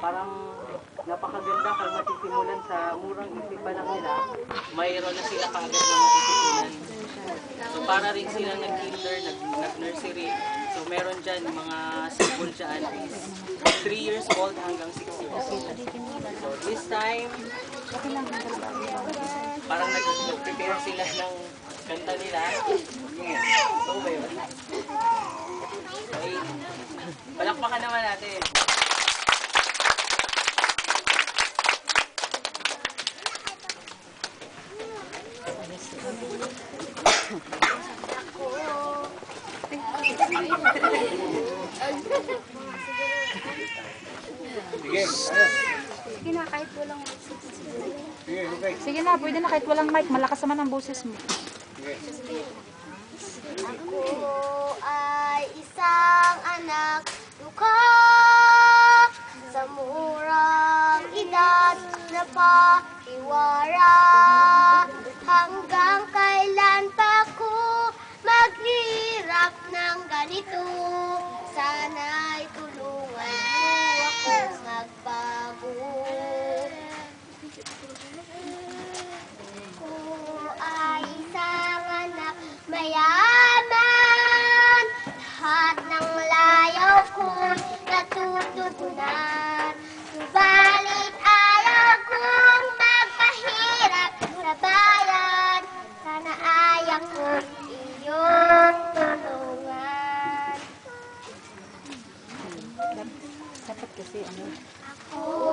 parang napakaganda kung matitimulan sa murang isip pa lang nila, mayroon na sila kaagad na matitimulan. So para rin silang nag-kinder, nag-nursery. So meron dyan, mga simple dyan is 3 years old hanggang 6 years old. So this time, parang nag-prepare sila ng kanta nila. So ba yun? Okay. Palakpakan naman natin. Sige na, kahit walang mic. Sige na, pwede na kahit walang mic. Malakas naman ang boses mo. Ako ay isang anak duka sa murang edad na pahiwara. Hanggang kailan pa ko maghirap ng ganito? Sana'y tulungan mo akong magbago. Ako ay isang anak mayaman, lahat ng layaw ko'y natutugunan. Subalit ayaw kong magpahirap sa bayan, sana ay ako iyong tulungan. Dapat kasi ano. Ako